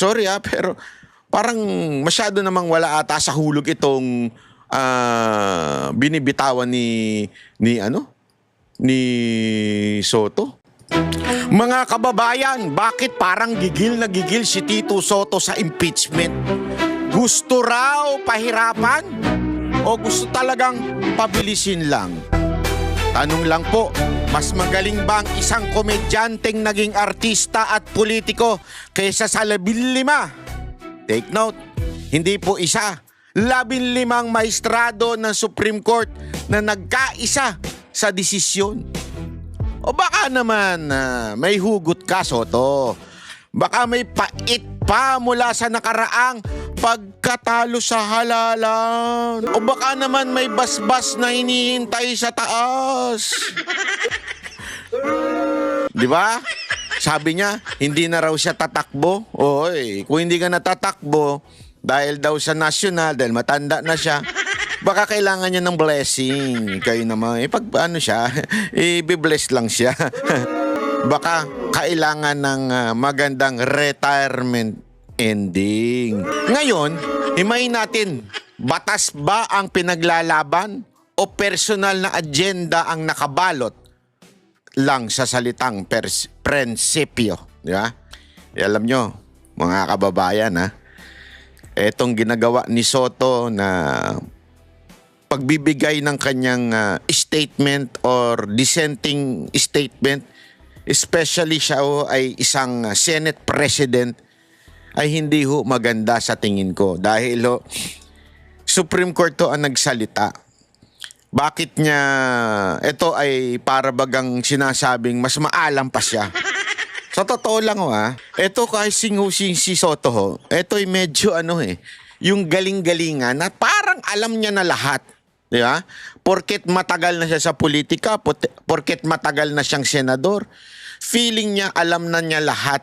sorry pero parang masyado namang wala ata sa hulog itong binibitawan ni Soto. Mga kababayan, bakit parang gigil na gigil si Tito Soto sa impeachment? Gusto raw pahirapan? O gusto talagang pabilisin lang? Tanong lang po, mas magaling ba ang isang komedyanteng naging artista at politiko kaysa sa 15? Take note, hindi po isa, 15 maestrado ng Supreme Court na nagkaisa sa desisyon. O baka naman may hugot ka, Soto. Baka may pait pa mula sa nakaraang pagkatalo sa halalan. O baka naman may basbas na hinihintay sa taas. Di ba? Sabi niya, hindi na raw siya tatakbo. Oy, kung hindi ka natatakbo, dahil daw sa national, dahil matanda na siya, baka kailangan niya ng blessing. Kayo naman, pag ano siya, i-bless lang siya. Baka kailangan ng magandang retirement ending. Ngayon, himayin natin, batas ba ang pinaglalaban o personal na agenda ang nakabalot lang sa salitang prinsipyo? Di ba? Alam nyo, mga kababayan, etong ginagawa ni Soto na pagbibigay ng kanyang statement or dissenting statement, especially siya ay isang Senate President, ay hindi maganda sa tingin ko. Dahil Supreme Court to ang nagsalita. Bakit niya, ito ay para bagang sinasabing mas maalam pa siya. Sa totoo lang ito kahit si Soto ito ay medyo yung galing-galingan na parang alam niya na lahat. Di ba? Porket matagal na siya sa politika, porket matagal na siyang senador, feeling niya alam na niya lahat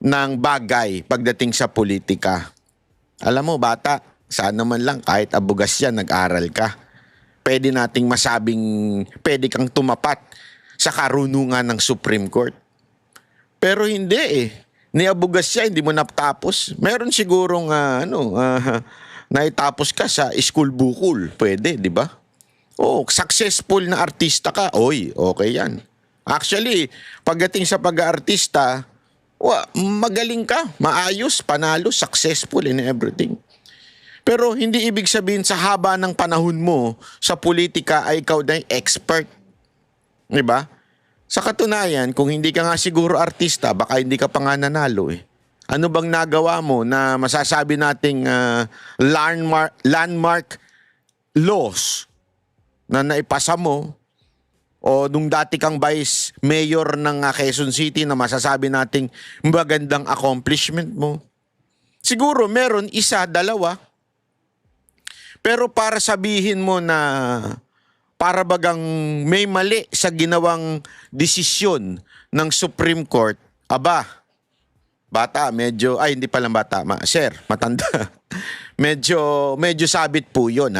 ng bagay pagdating sa politika. Alam mo, bata, sana man lang kahit abugas yan, nag-aral ka. Pwede nating masabing, pwede kang tumapat sa karunungan ng Supreme Court. Pero hindi Niabugas siya, hindi mo natapos. Meron sigurong naitapos ka sa school bukol. Pwede, di ba? Successful na artista ka. Okay yan. Actually, pagdating sa pag-aartista, magaling ka, maayos, panalo, successful in everything. Pero hindi ibig sabihin sa haba ng panahon mo sa politika ay ikaw na expert. Di ba? Sa katunayan, kung hindi ka nga siguro artista, baka hindi ka pa nga nanalo Ano bang nagawa mo na masasabi nating landmark laws na naipasa mo o nung dati kang vice mayor ng Quezon City na masasabi nating magandang accomplishment mo? Siguro meron isa, dalawa. Pero para sabihin mo na para bagang may mali sa ginawang desisyon ng Supreme Court, bata, medyo, hindi pala bata, sir, matanda. medyo sabit po yun,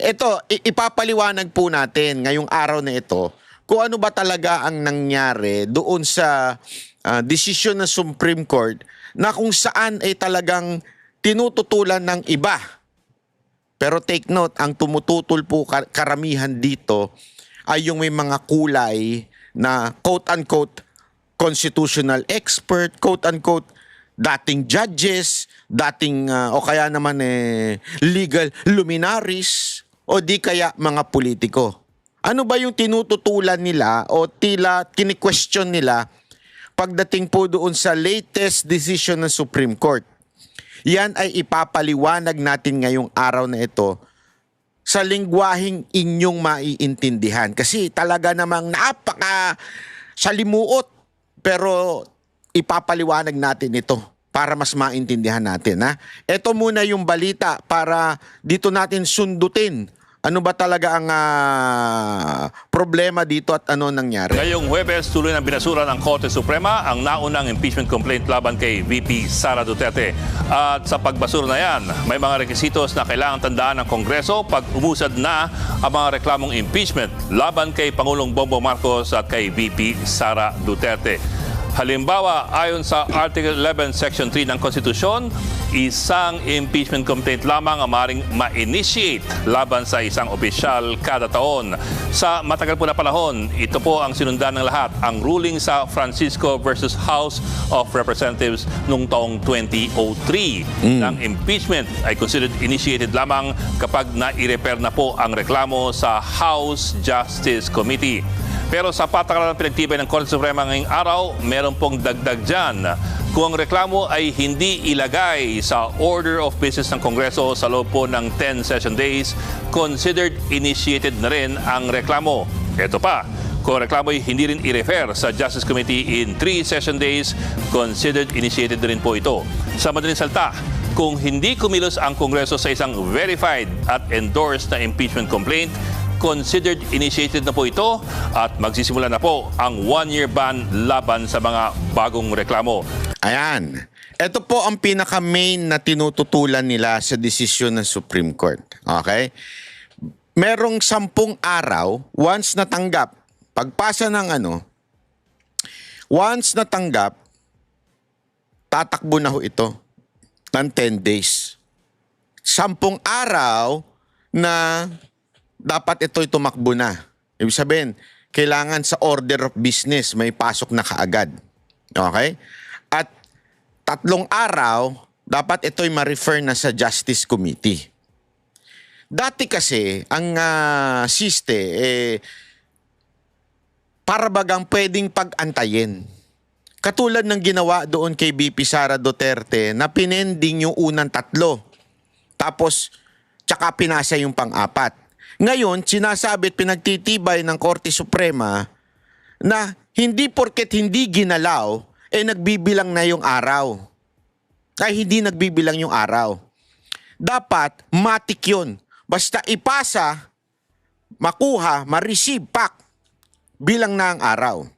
ito, ipapaliwanag po natin ngayong araw na ito kung ano ba talaga ang nangyari doon sa desisyon ng Supreme Court na kung saan ay talagang tinututulan ng iba. Pero take note, ang tumututol po karamihan dito ay yung may mga kulay na quote-unquote constitutional expert, quote-unquote dating judges, dating o kaya naman legal luminaries o di kaya mga politiko. Ano ba yung tinututulan nila o tila kini-question nila pagdating po doon sa latest decision ng Supreme Court? Yan ay ipapaliwanag natin ngayong araw na ito sa lingwaheng inyong maiintindihan. Kasi talaga namang napaka salimuot, pero ipapaliwanag natin ito para mas maintindihan natin. Ito muna yung balita para dito natin sundutin. Ano ba talaga ang problema dito at ano nangyari? Ngayong Huwebes, tuloy ng binasura ng Korte Suprema ang naunang impeachment complaint laban kay VP Sara Duterte. At sa pagbasura na yan, may mga requisitos na kailangang tandaan ng Kongreso pag umusad na ang mga reklamong impeachment laban kay Pangulong Bongbong Marcos at kay VP Sara Duterte. Halimbawa, ayon sa Article 11, Section 3 ng Konstitusyon, isang impeachment complaint lamang ang maaaring ma-initiate laban sa isang opisyal kada taon. Sa matagal po na panahon, ito po ang sinundan ng lahat, ang ruling sa Francisco versus House of Representatives noong taong 2003. Ang impeachment ay considered initiated lamang kapag na-i-refer na po ang reklamo sa House Justice Committee. Pero sa patakaran ng pinagtibay ng Korte Suprema ngayong araw, meron pong dagdag dyan. Kung ang reklamo ay hindi ilagay sa order of business ng Kongreso sa loob po ng 10 session days, considered initiated na rin ang reklamo. Ito pa, kung ang reklamo ay hindi rin i-refer sa Justice Committee in 3 session days, considered initiated na rin po ito. Sa madaling salita, kung hindi kumilos ang Kongreso sa isang verified at endorsed na impeachment complaint, considered initiated na po ito at magsisimula na po ang 1-year ban laban sa mga bagong reklamo. Ayan. Ito po ang pinaka-main na tinututulan nila sa desisyon ng Supreme Court. Okay? Merong 10 araw, once natanggap, pagpasa ng once natanggap, tatakbo na ho ito ng 10 days. 10 araw na dapat ito'y tumakbo na. Ibig sabihin, kailangan sa order of business may pasok na kaagad. Okay? At 3 araw, dapat ito'y ma-refer na sa Justice Committee. Dati kasi, ang para bagang pwedeng pag-antayin. Katulad ng ginawa doon kay BP Sara Duterte na pinending yung unang 3. Tapos, tsaka pinasa yung pang-4. Ngayon, sinasabi at pinagtitibay ng Korte Suprema na hindi porket hindi ginalaw, nagbibilang na yung araw. Ay, hindi nagbibilang yung araw. Dapat, matik yun. Basta ipasa, makuha, ma-receive, pak, bilang na ang araw.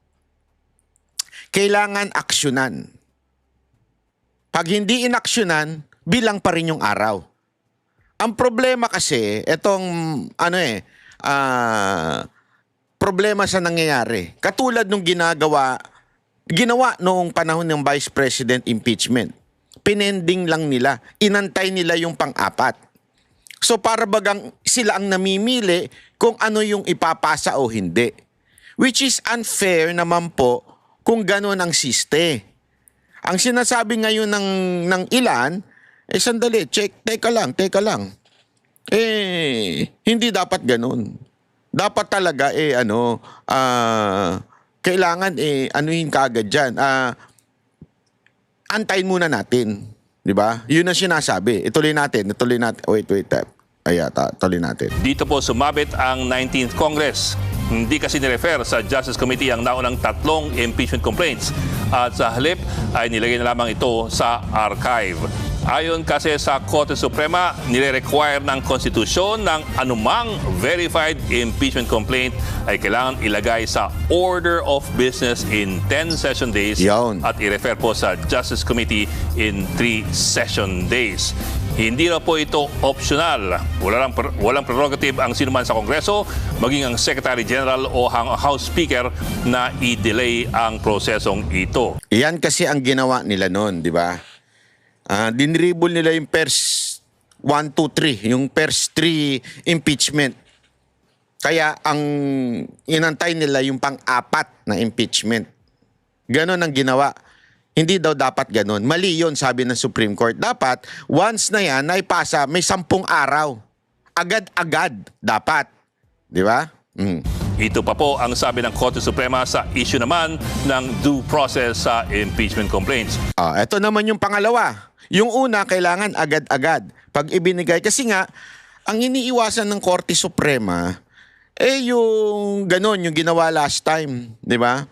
Kailangan aksyonan. Pag hindi inaksyonan, bilang pa rin yung araw. Ang problema kasi, problema sa nangyayari. Katulad nung ginawa noong panahon ng Vice President impeachment. Pinending lang nila. Inantay nila yung pang-4. So para bagang sila ang namimili kung ano yung ipapasa o hindi. Which is unfair naman po kung gano'n ang siste. Ang sinasabi ngayon ng ilan, sandali, teka lang. Hindi dapat ganun. Dapat talaga, kailangan, anuhin kagad dyan. Antayin muna natin. Di ba? Yun ang sinasabi. Ituloy natin. Wait. Tuloy natin. Dito po sumabit ang 19th Congress. Hindi kasi nirefer sa Justice Committee ang naunang 3 impeachment complaints at sa halip ay nilagay na lamang ito sa archive. Ayon kasi sa Korte Suprema, nire-require ng konstitusyon ng anumang verified impeachment complaint ay kailangan ilagay sa order of business in 10 session days at i-refer po sa Justice Committee in 3 session days. Hindi na po ito optional. Walang prerogative ang sinuman sa Kongreso, maging ang Secretary General o ang House Speaker na i-delay ang prosesong ito. Iyan kasi ang ginawa nila noon, di ba? Dinribble nila yung first 1, 2, 3, yung first 3 impeachment. Kaya ang inantay nila yung pang-4 na impeachment. Ganon ang ginawa. Hindi daw dapat ganon. Mali yun, sabi ng Supreme Court. Dapat, once na yan, naipasa, may 10 araw. Agad-agad dapat. Di ba? Ito pa po ang sabi ng Korte Suprema sa issue naman ng due process sa impeachment complaints. Ito naman yung pangalawa. Yung una, kailangan agad-agad. Pag ibinigay, kasi nga, ang iniiwasan ng Korte Suprema, yung ganon, yung ginawa last time. Di ba?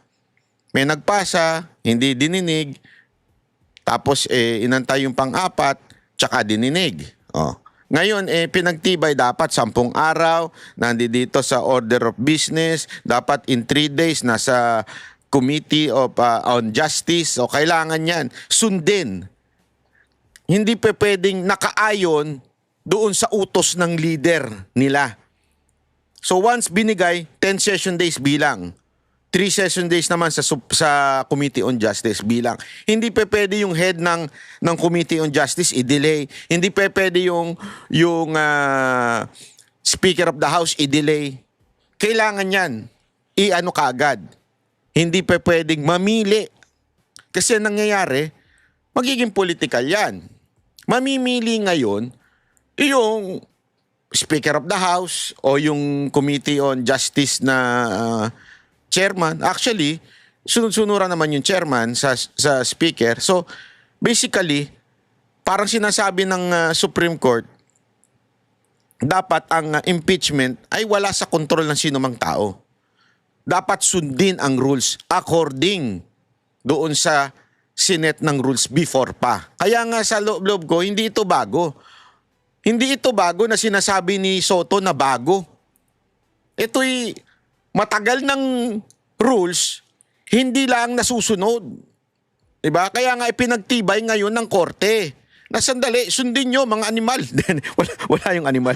May nagpasa, hindi dininig, tapos inantay yung pang-4, tsaka dininig. Ngayon, pinagtibay dapat 10 araw, nandito sa order of business, dapat in 3 days nasa Committee on Justice, o kailangan yan, sundin. Hindi pa pwedeng nakaayon doon sa utos ng leader nila. So once binigay, 10 session days bilang. 3 session days naman sa Committee on Justice bilang. Hindi pa pwede yung head ng Committee on Justice i-delay. Hindi pa pwede yung Speaker of the House i-delay. Kailangan yan i-ano kaagad. Hindi pa pwedeng mamili. Kasi nangyayari, magiging political yan. Mamimili ngayon yung Speaker of the House o yung Committee on Justice na chairman. Actually, sunod-sunuran naman yung chairman sa Speaker. So, basically, parang sinasabi ng Supreme Court, dapat ang impeachment ay wala sa kontrol ng sino mang tao. Dapat sundin ang rules according doon sa Senate ng rules before pa. Kaya nga sa loob ko, hindi ito bago. Hindi ito bago na sinasabi ni Soto na bago. Ito'y matagal ng rules, hindi lang nasusunod. Diba? Kaya nga ipinagtibay ngayon ng korte. Na sandali, sundin nyo mga animal. wala yung animal.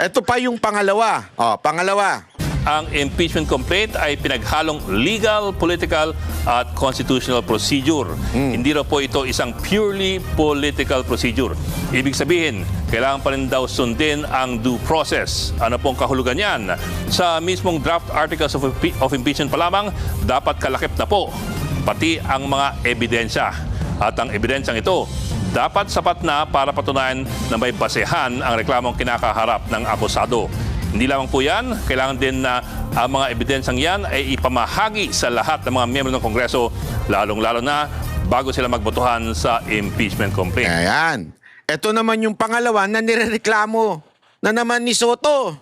Ito pa yung pangalawa. Pangalawa. Ang impeachment complaint ay pinaghalong legal, political at constitutional procedure. Hindi raw po ito isang purely political procedure. Ibig sabihin, kailangan pa rin daw sundin ang due process. Ano pong kahulugan yan? Sa mismong draft articles of impeachment pa lamang, dapat kalakip na po pati ang mga ebidensya. At ang ebidensyang ito, dapat sapat na para patunayan na may basehan ang reklamong kinakaharap ng akusado. Hindi lamang po yan, kailangan din na ang mga ebidensyang yan ay ipamahagi sa lahat ng mga miyembro ng Kongreso, lalong-lalo na bago sila magbotohan sa impeachment complaint. Ayan. Ito naman yung pangalawa na nirereklamo na naman ni Soto.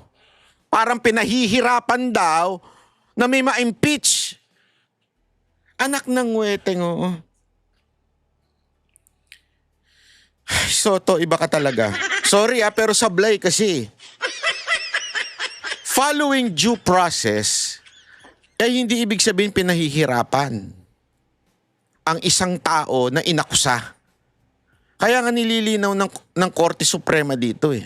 Parang pinahihirapan daw na may ma-impeach. Anak ng weteng, oo. Soto, iba ka talaga. Sorry pero sablay kasi. Following due process, hindi ibig sabihin pinahihirapan ang isang tao na inakusa. Kaya nga nililinaw ng Korte Suprema dito eh.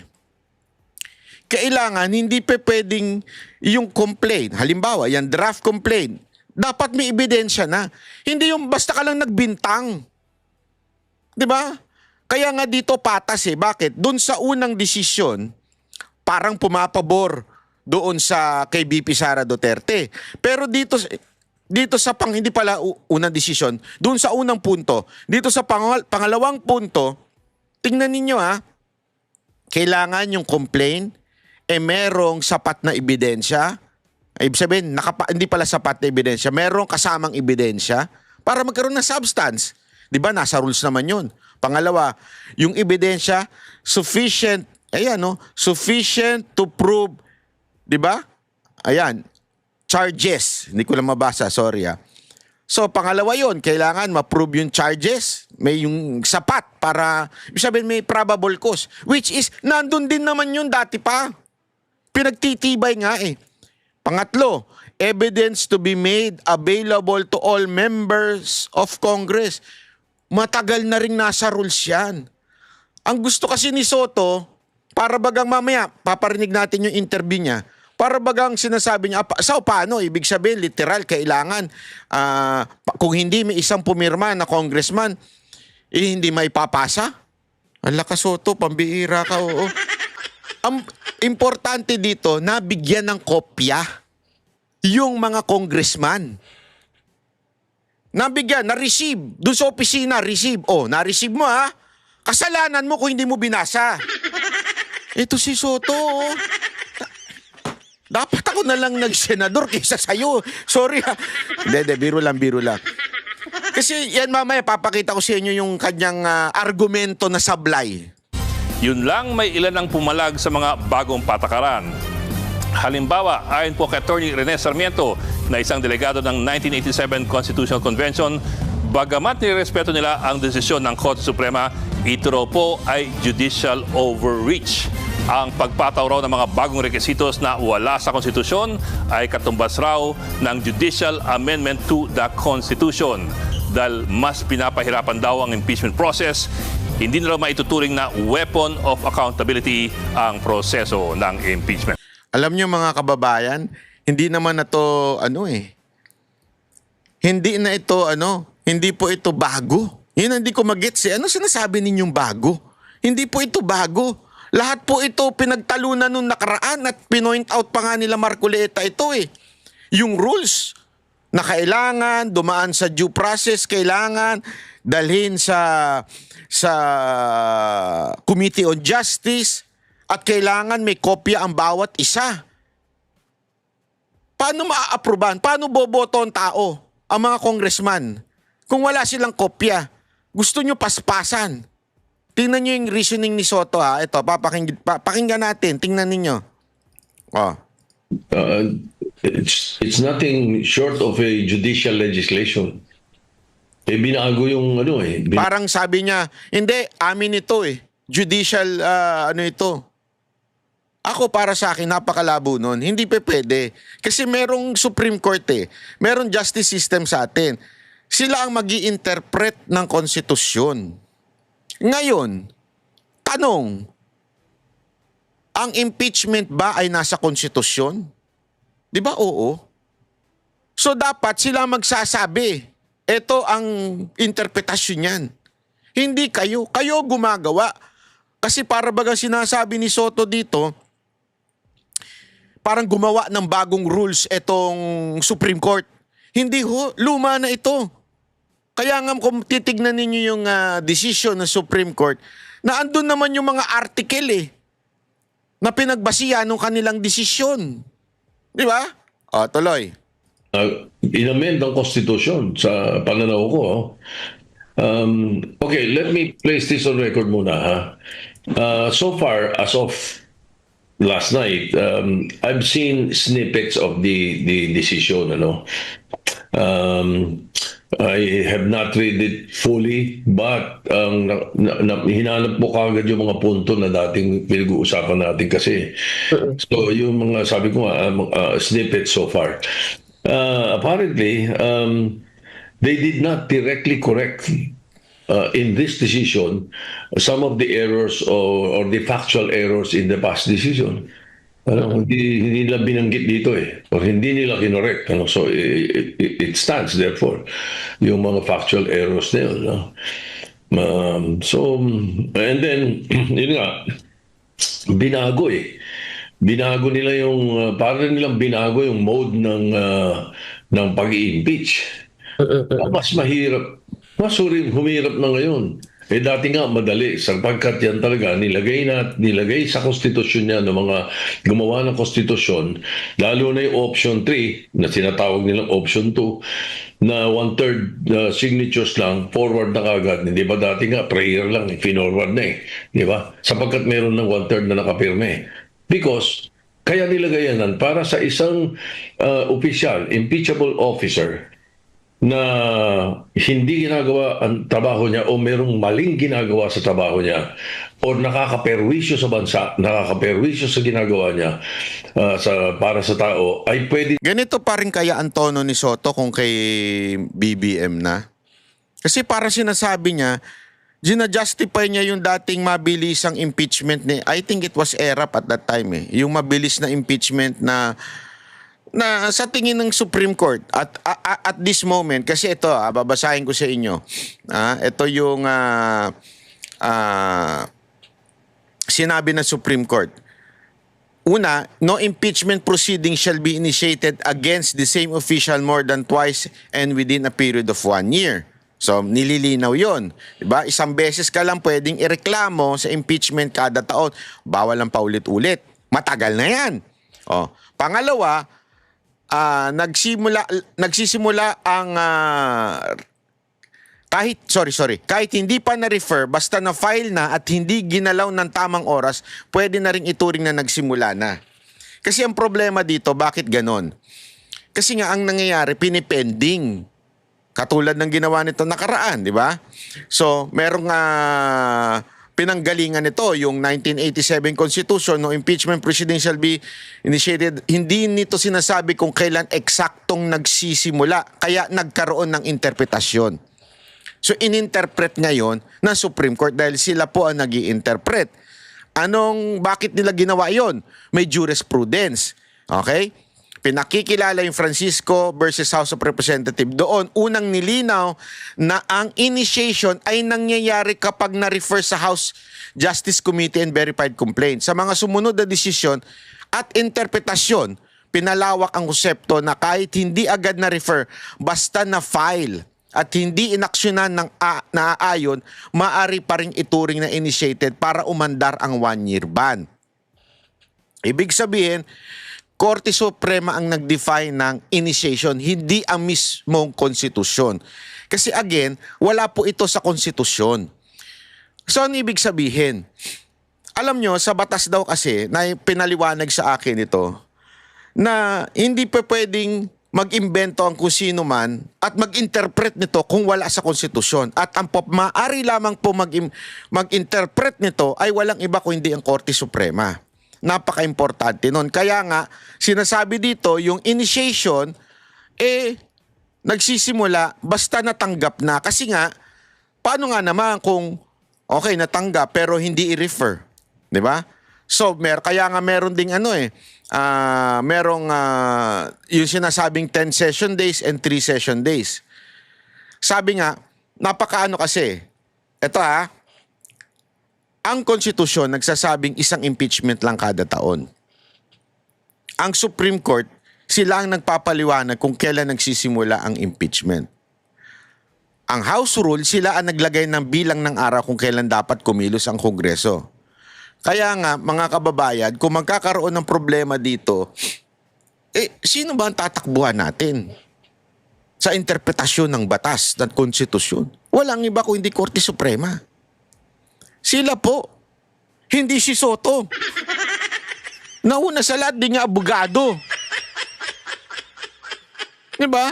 Kailangan hindi pa pwedeng yung complaint, halimbawa yan draft complaint, dapat may ebidensya na. Hindi yung basta ka lang nagbintang. 'Di ba? Kaya nga dito patas eh. Bakit? Doon sa unang desisyon, parang pumapabor doon sa kay VP Sara Duterte. Pero dito sa hindi pala unang desisyon, doon sa unang punto, dito sa pangalawang punto, tingnan ninyo kailangan yung complaint merong sapat na ebidensya. Ibig sabihin, hindi pala sapat na ebidensya, merong kasamang ebidensya para magkaroon ng substance. 'Di ba? Nasa rules naman 'yun. Pangalawa, yung ebidensya sufficient, sufficient to prove, 'di ba? Ayan, charges. Hindi ko lang mabasa, sorry. So, pangalawa 'yon, kailangan ma-prove yung charges, may yung sapat para ibig sabihin may probable cause, which is nandun din naman yun dati pa. Pinagtitibay nga eh. Pangatlo, evidence to be made available to all members of Congress. Matagal na rin nasa rules yan. Ang gusto kasi ni Soto, para bagang mamaya, paparinig natin yung interview niya, para bagang sinasabi niya, paano? Ibig sabihin, literal, kailangan, kung hindi may isang pumirma na congressman, hindi may papasa? Ala ka, Soto, pambihira ka, oo. Ang importante dito, nabigyan ng kopya yung mga congressman. Nabigyan, na-receive. Doon sa opisina, receive. Na-receive mo Kasalanan mo kung hindi mo binasa. Ito si Soto. Dapat ako na lang nag-senador kaysa sa'yo. Sorry Hindi, biro lang. Kasi yan mamaya, papakita ko sa inyo yung kanyang argumento na sablay. Yun lang, may ilan ang pumalag sa mga bagong patakaran. Halimbawa, ayon po kay Attorney Rene Sarmiento na isang delegado ng 1987 Constitutional Convention, bagamat nirespeto nila ang desisyon ng Korte Suprema, ito raw po ay judicial overreach. Ang pagpataw raw ng mga bagong rekisitos na wala sa konstitusyon ay katumbas raw ng judicial amendment to the Constitution. Dahil mas pinapahirapan daw ang impeachment process, hindi na raw maituturing na weapon of accountability ang proseso ng impeachment. Alam nyo mga kababayan, hindi naman na to hindi na ito hindi po ito bago. Yun ang hindi ko magets eh. Ano sinasabi ninyong bago? Hindi po ito bago. Lahat po ito pinagtalunan nung nakaraan at pinoint out pa nga nila Marcoleta ito eh. Yung rules na kailangan dumaan sa due process, kailangan dalhin sa Committee on Justice at kailangan may kopya ang bawat isa. Paano maa-aproban? Paano boboto ang tao, ang mga congressman? Kung wala silang kopya, gusto nyo paspasan. Tingnan nyo yung reasoning ni Soto ha. Ito, pakinggan natin. Tingnan ninyo. Oh. It's nothing short of a judicial legislation. Binago yung Parang sabi niya, hindi, amin ito eh. Judicial, ito. Ako para sa akin, napakalabo nun. Hindi pa pwede. Kasi merong Supreme Court eh. Merong justice system sa atin. Sila ang magi-interpret ng konstitusyon. Ngayon, tanong, ang impeachment ba ay nasa konstitusyon? Di ba oo? So dapat sila magsasabi, ito ang interpretasyon niyan. Hindi kayo. Kayo gumagawa. Kasi para baga sinasabi ni Soto dito, parang gumawa ng bagong rules itong Supreme Court. Hindi ho, luma na ito. Kaya nga kung titignan ninyo yung decision ng Supreme Court, na andun naman yung mga article na pinagbasihan ng kanilang desisyon. Di ba? O, tuloy. Inamend ang konstitusyon sa pananaw ko. Okay, let me place this on record muna. Ha? So far, as of last night, I've seen snippets of the decision. I have not read it fully, but hinanap mo kagad yung mga punto na dating pinag-uusapan natin kasi. So yung mga sabi ko snippets so far. Apparently, they did not directly correct in this decision some of the errors or the factual errors in the past decision. Hindi nila binanggit dito or hindi nila kinorek. So it stands therefore yung mga factual errors nila. So and then yun nga binago binago nila yung parang nilang binago yung mode ng pag-i-impeach. Mas mahirap, mas humirap na ngayon. Dati nga madali sapagkat yan talaga nilagay sa konstitusyon niya ng mga gumawa ng konstitusyon, lalo na yung option 3 na sinatawag nilang option 2 na 1/3 signatures lang, forward na kagad. Hindi ba dati nga prayer lang, finorward na di ba? Sapagkat meron ng 1/3 na nakapirme. Because kaya nilagayan para sa isang opisyal, impeachable officer na hindi ginagawa ang trabaho niya o merong maling ginagawa sa trabaho niya o nakakaperwisyo sa bansa, nakakaperwisyo sa ginagawa niya para sa tao, ay pwede. Ganito pa rin kaya ang tono ni Soto kung kay BBM na? Kasi para sinasabi niya, gina-justify niya yung dating mabilisang impeachment ni, I think it was ERAP at that time yung mabilis na impeachment na sa tingin ng Supreme Court at this moment, kasi ito babasahin ko sa inyo. Ito yung sinabi ng Supreme Court. Una, no impeachment proceeding shall be initiated against the same official more than twice and within a period of 1 year. So, nililinaw yun. Diba? Isang beses ka lang pwedeng ireklamo sa impeachment kada taon. Bawal lang paulit-ulit. Matagal na yan. Pangalawa, nagsisimula ang kahit hindi pa na-refer, basta na-file na at hindi ginalaw ng tamang oras, pwede na rin ituring na nagsimula na. Kasi ang problema dito, bakit ganon? Kasi nga ang nangyayari, pinipending. Katulad ng ginawa nito nakaraan, di ba? So, merong pinanggalingan nito, yung 1987 Constitution, no impeachment proceeding shall be initiated. Hindi nito sinasabi kung kailan eksaktong nagsisimula, kaya nagkaroon ng interpretasyon. So, ininterpret ngayon ng Supreme Court dahil sila po ang nag-i-interpret. Bakit nila ginawa yon? May jurisprudence. Okay? Pinakikilala yung Francisco versus House of Representatives. Doon, unang nilinaw na ang initiation ay nangyayari kapag na-refer sa House Justice Committee and Verified Complaint. Sa mga sumunod na desisyon at interpretasyon, pinalawak ang konsepto na kahit hindi agad na-refer, basta na-file at hindi inaksyonan ng naaayon, maaari pa rin ituring na initiated para umandar ang 1-year ban. Ibig sabihin, Korte Suprema ang nag-define ng initiation, hindi ang mismong konstitusyon. Kasi again, wala po ito sa konstitusyon. So, ano ibig sabihin? Alam nyo, sa batas daw kasi, na pinaliwanag sa akin ito, na hindi pa pwedeng mag-imbento ang kung sino man at mag-interpret nito kung wala sa konstitusyon. At ang maaari lamang po mag-interpret nito ay walang iba kundi ang Korte Suprema. Napaka-importante nun. Kaya nga, sinasabi dito, yung initiation, nagsisimula basta natanggap na. Kasi nga, paano nga naman kung, okay, natanggap pero hindi i-refer? Di ba? So, kaya nga meron ding yung sinasabing 10 session days and 3 session days. Sabi nga, napakaano kasi, eto ang konstitusyon nagsasabing isang impeachment lang kada taon. Ang Supreme Court, sila ang nagpapaliwanag kung kailan nagsisimula ang impeachment. Ang House Rule, sila ang naglagay ng bilang ng araw kung kailan dapat kumilos ang Kongreso. Kaya nga, mga kababayan, kung magkakaroon ng problema dito, sino ba ang tatakbuhan natin sa interpretasyon ng batas at konstitusyon? Walang iba kung hindi Korte Suprema. Sila po. Hindi si Soto. Nauna sa lahat, di nga abogado. Diba?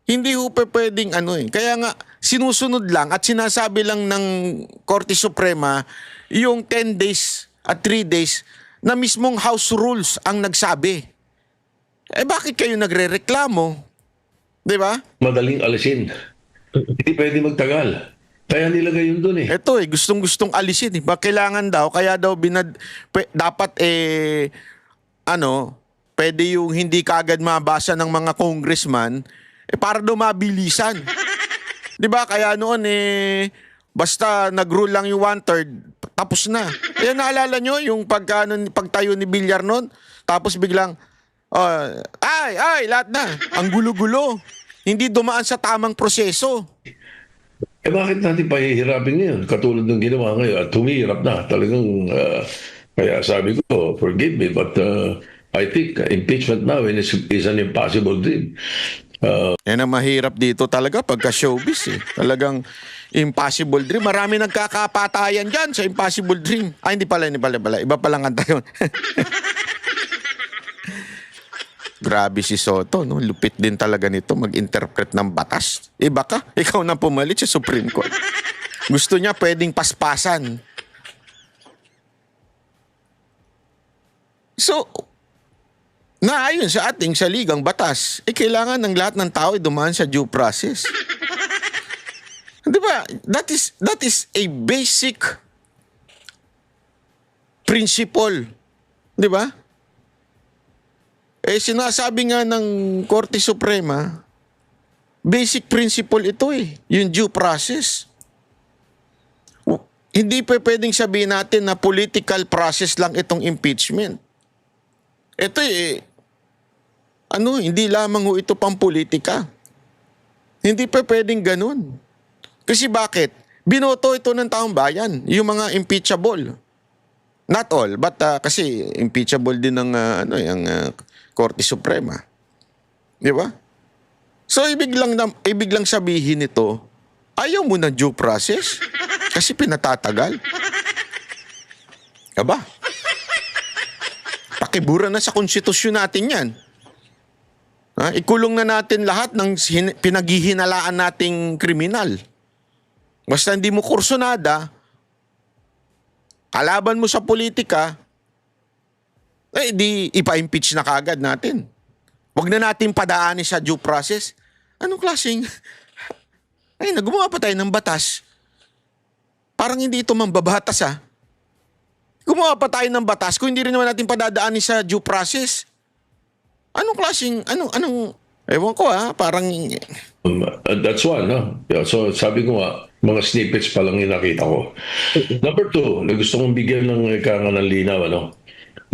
Hindi ho pwedeng Kaya nga, sinusunod lang at sinasabi lang ng Korte Suprema yung 10 days at 3 days na mismong House Rules ang nagsabi. Bakit kayo nagrereklamo? Diba? Madaling alisin. Hindi pwede magtagal. Kaya nilagay yun doon Ito gustong-gustong alisin. Kailangan daw, kaya daw dapat pwede yung hindi kaagad mabasa ng mga congressman para daw mabilisan. Diba? Kaya noon basta nag-rule lang yung 1/3, tapos na. Kaya naalala nyo yung pagtayo ni Villar noon, tapos biglang, lahat na. Ang gulo-gulo. Hindi dumaan sa tamang proseso. Bakit natin pahihirapin ngayon? Katulad ng ginawa ngayon at humihirap na. Talagang, kaya sabi ko, forgive me, but I think impeachment now is an impossible dream. Yan ang mahirap dito talaga pagka showbiz Talagang impossible dream. Marami nagkakapatayan dyan sa impossible dream. Hindi pala. Iba palang kanta yun. Grabe si Soto, no? Lupit din talaga nito mag-interpret ng batas. Iba ka, ikaw na pumalit sa Supreme Court. Gusto niya pwedeng paspasan. So, naayon sa ating saligang batas, kailangan ng lahat ng tao dumaan sa due process. Di ba? That is a basic principle. Di ba? Sinasabi nga ng Korte Suprema, basic principle ito yung due process. Hindi pa pwedeng sabihin natin na political process lang itong impeachment. Ito hindi lamang ito pang politika. Hindi pa pwedeng ganun. Kasi bakit? Binoto ito ng taong bayan, yung mga impeachable. Not all, but kasi impeachable din ng Korte Suprema. Di ba? So, ibig lang sabihin nito, ayaw mo ng due process kasi pinatatagal. Aba? Pakibura na sa konstitusyon natin yan. Ikulong na natin lahat ng pinaghihinalaan nating kriminal. Basta hindi mo kursunada, kalaban mo sa politika, di ipa-impeach na kagad natin. Huwag na natin padaanin sa due process. Anong klaseng? Gumawa pa tayo ng batas. Parang hindi ito mambabatas Gumawa pa tayo ng batas kung hindi rin naman natin padadaanin sa due process. Anong klaseng, ewan ko parang... That's one, no? Yeah, so sabi ko nga, mga snippets pa lang yung nakita ko. Number two, na gusto kong bigyan ng ng linaw, ano?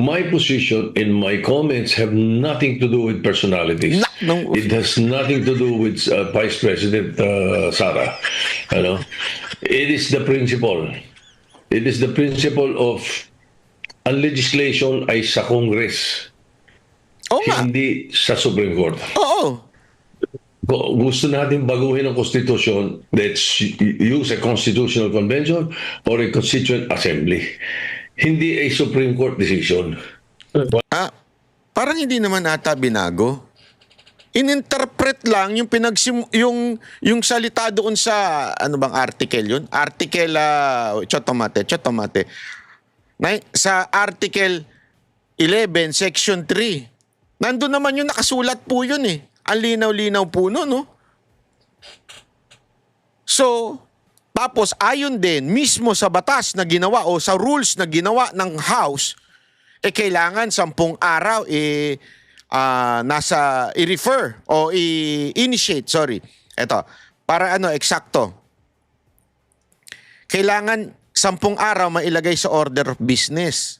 My position and my comments have nothing to do with personalities. No. It has nothing to do with Vice President Sara. Ano? It is the principle. It is the principle of ang legislation ay sa Congress, Oo nga. hindi sa Supreme Court. Oo. Gusto natin baguhin ang Constitution, let's use a Constitutional Convention or a Constituent Assembly. Hindi a Supreme Court decision. Parang hindi naman ata binago. Ininterpret lang yung yung salita doon sa ano bang article yun? Article chotomate. Sa Article 11 Section 3. Nandun naman yung nakasulat po yun eh. Ang linaw-linaw po nun, no? So, tapos ayon din mismo sa batas na ginawa o sa rules na ginawa ng House, kailangan 10 araw nasa i-refer o i-initiate, Ito, para eksakto. Kailangan 10 araw mailagay sa order of business.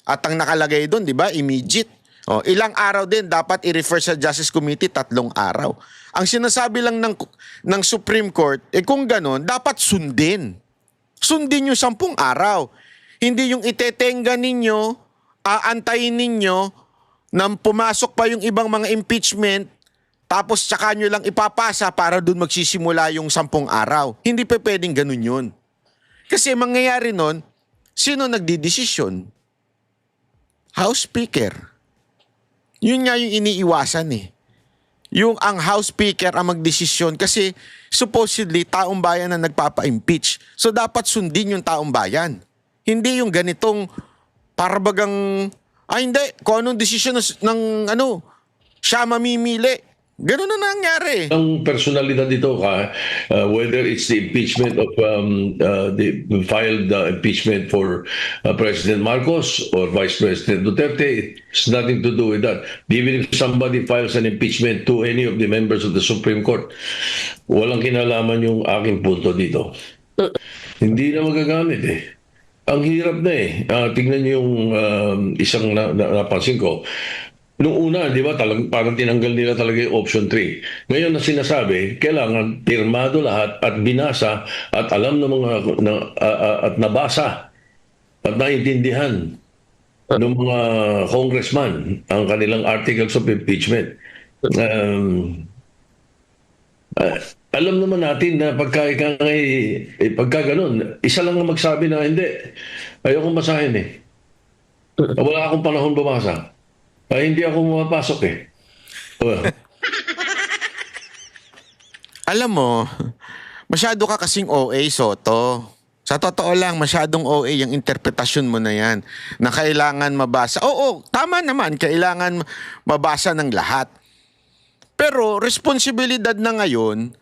At ang nakalagay doon, di ba, immediate. Ilang araw din dapat i-refer sa Justice Committee, 3 araw. Ang sinasabi lang ng Supreme Court, kung ganon, dapat sundin. Sundin yung 10 araw. Hindi yung itetenga ninyo, aantayin ninyo, nang pumasok pa yung ibang mga impeachment, tapos tsaka nyo lang ipapasa para dun magsisimula yung 10 araw. Hindi pa pwedeng ganun yun. Kasi mangyayari nun, sino nagdidesisyon? House Speaker. Yun nga yung iniiwasan eh. Yung ang House Speaker ang magdesisyon kasi supposedly taong bayan na nagpapa-impeach. So dapat sundin yung taong bayan. Hindi yung ganitong parabagang, hindi, kung anong desisyon ng siya mamimili. Ganun na nangyari. Ang personalidad dito whether it's the impeachment of the filed impeachment for President Marcos or Vice President Duterte, it's nothing to do with that. Even if somebody files an impeachment to any of the members of the Supreme Court, walang kinalaman yung aking punto dito. Hindi na magagamit eh. Ang hirap na eh. Tingnan niyo yung isang napansin ko. Noong una, di ba, parang tinanggal nila talaga yung option 3. Ngayon na sinasabi, kailangan pirmado lahat at binasa at alam ng mga at nabasa at naintindihan ng mga congressman ang kanilang articles of impeachment. Alam naman natin na pagka ganun, isa lang ang magsabi na hindi, ayokong basahin eh. Wala akong panahon bumasa. Hindi ako pumapasok eh. Alam mo, masyado ka kasing OA, Soto. Sa totoo lang, masyadong OA yung interpretasyon mo na yan na kailangan mabasa. Oo, tama naman, kailangan mabasa ng lahat. Pero responsibilidad na ngayon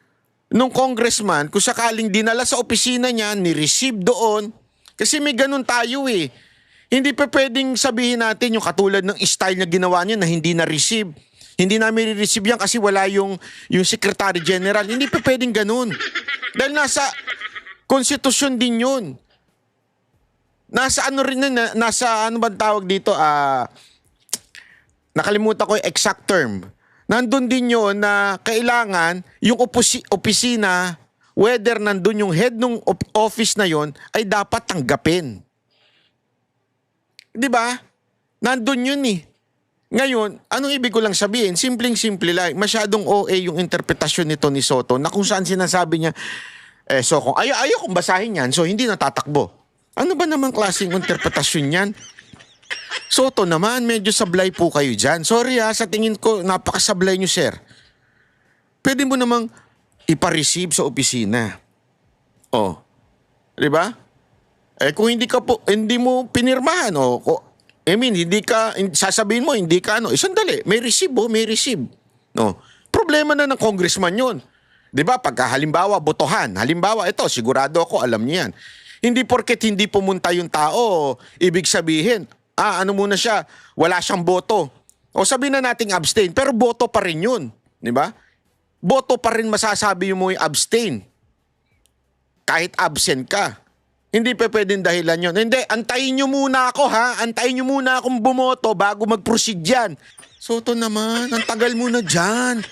nung congressman, kung sakaling dinala sa opisina niya, ni-receive doon, kasi may ganun tayo eh. Hindi pa pwedeng sabihin natin yung katulad ng style na ginawa niya na hindi na-receive. Hindi namin re-receive yan kasi wala yung Secretary General. Hindi pa pwedeng ganun. Dahil nasa konstitusyon din yun. Nasa ano bang tawag dito? Nakalimutan ko yung exact term. Nandun din yun na kailangan yung opisina, whether nandun yung head ng office na yon ay dapat tanggapin. Di ba? Nandun yun eh. Ngayon, anong ibig ko lang sabihin? Simpleng-simple lang. Masyadong OA yung interpretasyon nito ni Soto na kung saan sinasabi niya, so kung ayaw kong basahin yan, so hindi natatakbo. Ano ba namang klaseng interpretasyon yan? Soto naman, medyo sablay po kayo dyan. Sorry sa tingin ko, napakasablay nyo, sir. Pwede mo namang ipa-receive sa opisina. Di ba? Kung hindi mo pinirmahan, sasabihin mo, hindi ka, sandali, may receive, may receive. Problema na ng congressman yun. Di ba, pagka halimbawa, botohan, halimbawa, ito, sigurado ako, alam niyo yan. Hindi porket hindi pumunta yung tao, ibig sabihin, ano muna siya, wala siyang boto. O sabihin na nating abstain, pero boto pa rin yun. Di ba? Boto pa rin masasabi mo yung abstain. Kahit absent ka. Hindi pa pwedeng dahilan yun. Hindi, antayin nyo muna ako ha. Antayin nyo muna akong bumoto bago mag-proceed yan. Soto naman, ang tagal mo na dyan.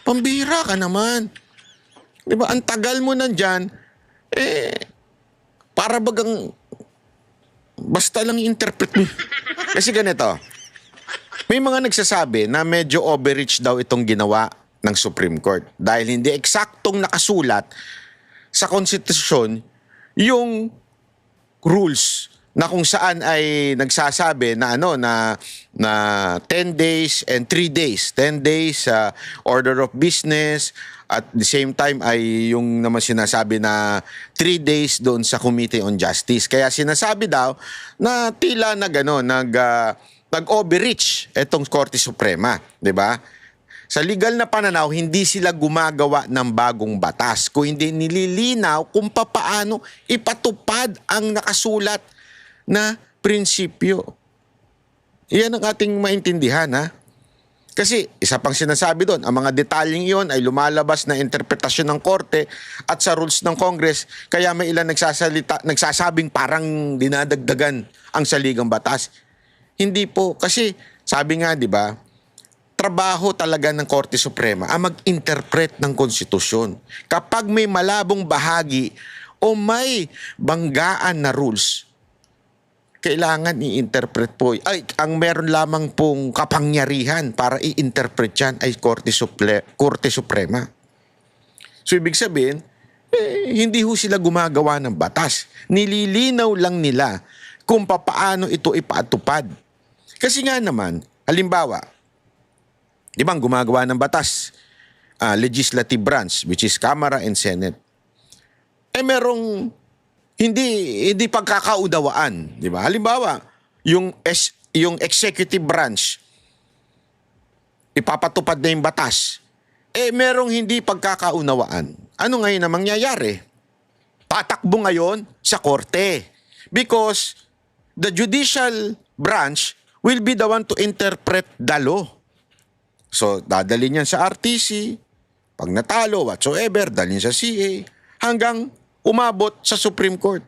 Pambira ka naman. Di ba? Ang tagal mo na dyan, para bagang basta lang interpret mo. Kasi ganito, may mga nagsasabi na medyo overreach daw itong ginawa ng Supreme Court dahil hindi eksaktong nakasulat sa konstitusyon yung rules na kung saan ay nagsasabi na na 10 days and 3 days. 10 days order of business at the same time ay yung naman sinasabi na 3 days doon sa Committee on Justice. Kaya sinasabi daw na tila nag-overreach itong Korte Suprema, 'di ba? Sa legal na pananaw, hindi sila gumagawa ng bagong batas, kung hindi nililinaw kung papaano ipatupad ang nakasulat na prinsipyo. Iyan ang ating maintindihan, ha? Kasi isa pang sinasabi doon, ang mga detalyeng iyon ay lumalabas na interpretasyon ng korte at sa rules ng Congress, kaya may ilan nagsasabing parang dinadagdagan ang saligang batas. Hindi po, kasi sabi nga, di ba, trabaho talaga ng Korte Suprema ang mag-interpret ng konstitusyon. Kapag may malabong bahagi o may banggaan na rules, kailangan i-interpret po. Ang meron lamang pong kapangyarihan para i-interpret yan ay Korte Suprema. So, ibig sabihin, hindi ho sila gumagawa ng batas. Nililinaw lang nila kung paano ito ipatupad. Kasi nga naman, halimbawa, di ba gumagawa ng batas, legislative branch, which is Kamara and Senate, merong hindi pagkakaudawaan, di ba? Halimbawa, yung executive branch, ipapatupad na yung batas, merong hindi pagkakaunawaan. Ano ngayon na mangyayari? Tatakbo ngayon sa korte. Because the judicial branch will be the one to interpret the law. So, dadalhin yan sa RTC, pag natalo, whatsoever, dalhin sa CA, hanggang umabot sa Supreme Court.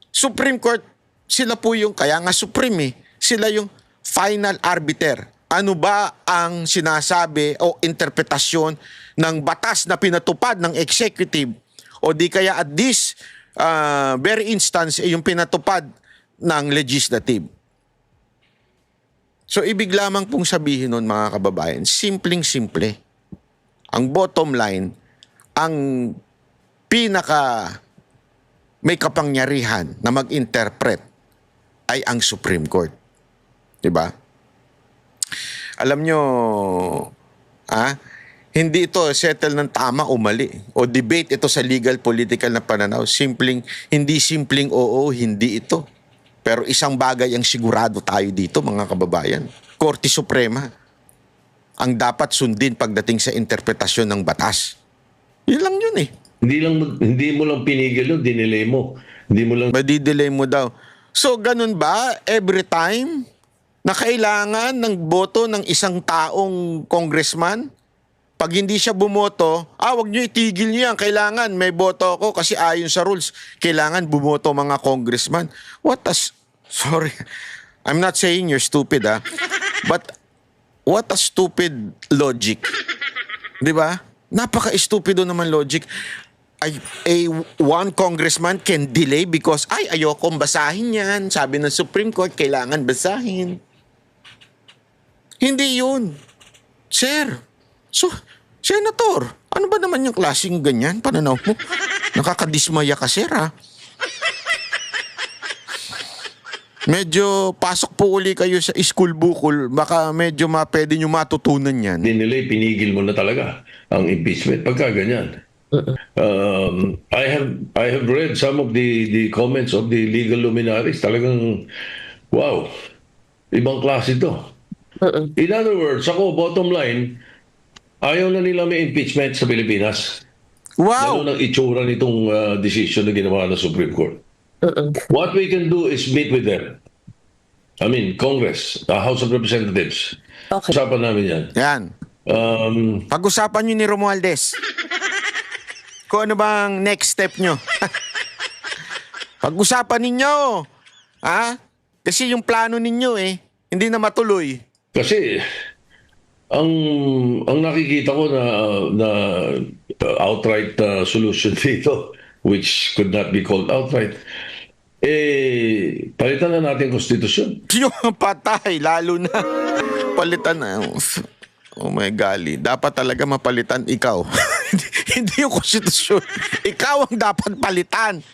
Supreme Court, sila po yung, kaya nga Supreme sila yung final arbiter. Ano ba ang sinasabi o interpretasyon ng batas na pinatupad ng executive o di kaya at this very instance yung pinatupad ng legislative. So, ibig lamang pong sabihin nun, mga kababayan, simpleng-simple. Ang bottom line, ang pinaka may kapangyarihan na mag-interpret ay ang Supreme Court. Diba? Alam nyo, hindi ito settle ng tama o mali. O debate ito sa legal political na pananaw. Hindi simpleng oo, hindi ito. Pero isang bagay ang sigurado tayo dito, mga kababayan. Korte Suprema ang dapat sundin pagdating sa interpretasyon ng batas. Yun lang yun eh. Hindi mo lang pinigil yun, dinelay mo. Hindi mo lang Madi-delay mo daw. So, ganun ba every time na kailangan ng boto ng isang taong congressman? Pag hindi siya bumoto, wag nyo itigil niyo yan. Kailangan may boto ako kasi ayon sa rules. Kailangan bumoto mga congressman. Sorry, I'm not saying you're stupid, but what a stupid logic. Di ba? Napaka-stupido naman logic. One congressman can delay because, ayokong basahin yan. Sabi ng Supreme Court, kailangan basahin. Hindi yun. Sir, Senator, ano ba naman yung klaseng ganyan? Pananaw mo? Nakakadismaya ka, sir, Medyo pasok po uli kayo sa school bukol, baka medyo pwede nyo matutunan yan. dinelay, pinigil mo na talaga ang impeachment pagka ganyan. I have read some of the comments of the legal luminaries. Talagang, wow, ibang klase ito. In other words, bottom line, ayaw na nila may impeachment sa Pilipinas. Wow! Lalo ng itsura nitong decision na ginawa ng Supreme Court. What we can do is meet with them. I mean, Congress, House of Representatives. Okay. Usapan namin yan. Yan. Pag-usapan nyo ni Romualdez. Kung ano bang next step nyo. Pag-usapan ninyo. Ha? Kasi yung plano ninyo hindi na matuloy. Kasi ang nakikita ko na outright solution dito, which could not be called outright, palitan na natin konstitusyon. Yung patay, lalo na. Palitan na. Oh my golly. Dapat talaga mapalitan ikaw. Hindi yung konstitusyon. Ikaw ang dapat palitan.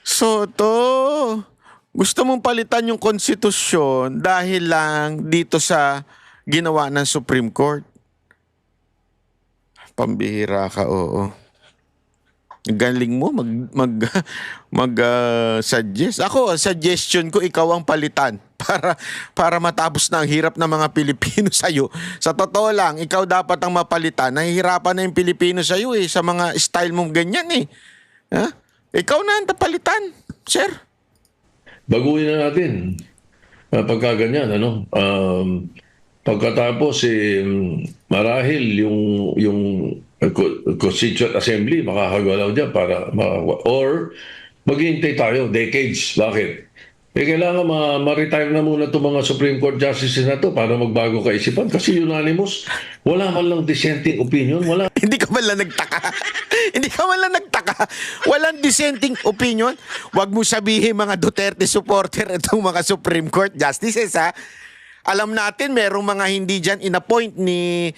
So gusto mong palitan yung konstitusyon dahil lang dito sa ginawa ng Supreme Court. Pambihira ka, oo. Galing mo suggest. Ako, suggestion ko ikaw ang palitan para matapos na ang hirap ng mga Pilipino sa iyo. Sa totoo lang, ikaw dapat ang mapalitan. Nahihirapan na yung Pilipino sa iyo sa mga style mong ganyan Ha? Ikaw na ang palitan, sir. Baguhin na natin. Pagka ganyan, pagkatapos marahil yung Constituent Assembly makakagalaw dyan para or maghihintay tayo decades. Bakit? Kailangan ma-retire na muna itong mga Supreme Court Justices na to para magbago kaisipan kasi unanimous, wala man lang dissenting opinion, wala. Hindi ka man lang nagtaka. Hindi ka man lang nagtaka. Walang dissenting opinion. Huwag mo sabihin mga Duterte supporter itong mga Supreme Court Justices, ha? Alam natin merong mga hindi dyan in-appoint ni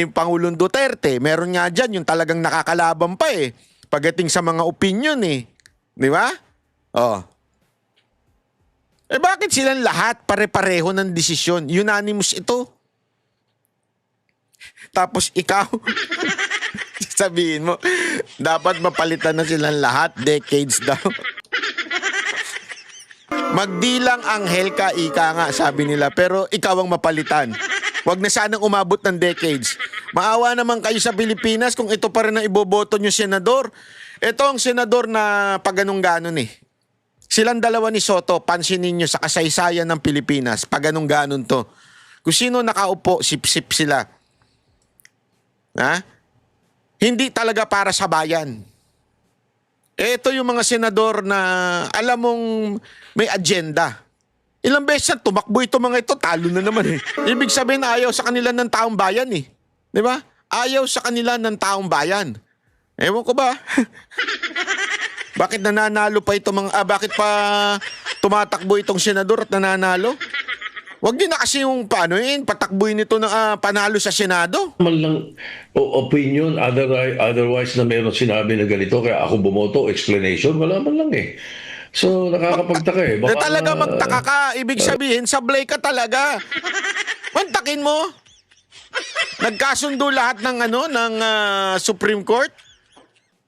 Pangulong Duterte. Meron nga dyan yung talagang nakakalaban pa pagdating sa mga opinion Di ba? Bakit silang lahat pare-pareho ng desisyon? Unanimous ito. Tapos ikaw, sabihin mo, dapat mapalitan na silang lahat, decades daw. Magdilang anghel ka, ika nga, sabi nila, pero ikaw ang mapalitan. Huwag na sanang umabot ng decades. Maawa naman kayo sa Pilipinas kung ito pa rin ang iboboto nyo senador. Ito ang senador na paganong-ganon Silang dalawa ni Soto, pansinin nyo sa kasaysayan ng Pilipinas, paganong-ganon to. Kung sino nakaupo, sip-sip sila. Ha? Hindi talaga para sa bayan. Ito yung mga senador na alam mong may agenda. Ilang beses na tumakbo ito mga ito, talo na naman Ibig sabihin ayaw sa kanila ng taong bayan Di ba? Ayaw sa kanila ng taong bayan. Ewan ko ba? Bakit nananalo pa ito bakit pa tumatakbo itong senador at nananalo? Wag din na kasi yung patakbuhin nito na panalo sa Senado. Man lang opinion, otherwise na meron sinabi na ganito, kaya ako bumoto, explanation, wala man lang So, nakakapagtaka Na talaga magtaka ka. Ibig sabihin, sablay ka talaga. Mantakin mo. Nagkasundo lahat ng Supreme Court.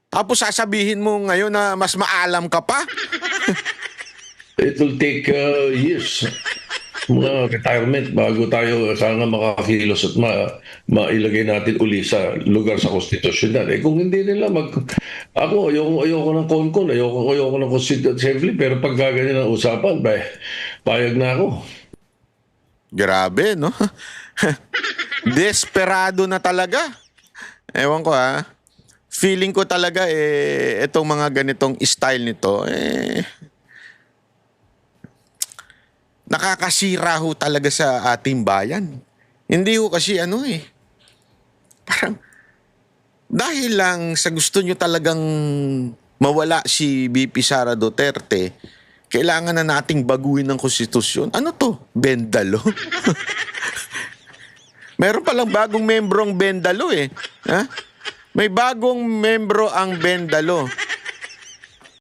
Tapos sasabihin mo ngayon na mas maalam ka pa. It will take years. Mga retirement bago tayo sana makakilos at mailagay natin uli sa lugar sa konstitusyon. Kung hindi nila ako, ayoko ng CONCON, ayoko ng Constituent Assembly, pero pag gaganyan ang usapan, payag na ako. Grabe, no? Desperado na talaga. Ewan ko, feeling ko talaga itong mga ganitong style nito nakakasira ho talaga sa ating bayan. Hindi ho kasi parang dahil lang sa gusto nyo talagang mawala si VP Sara Duterte, kailangan na nating baguhin ng konstitusyon. Ano to? Bendalo? Meron palang bagong membro ang Bendalo Ha? May bagong membro ang Bendalo.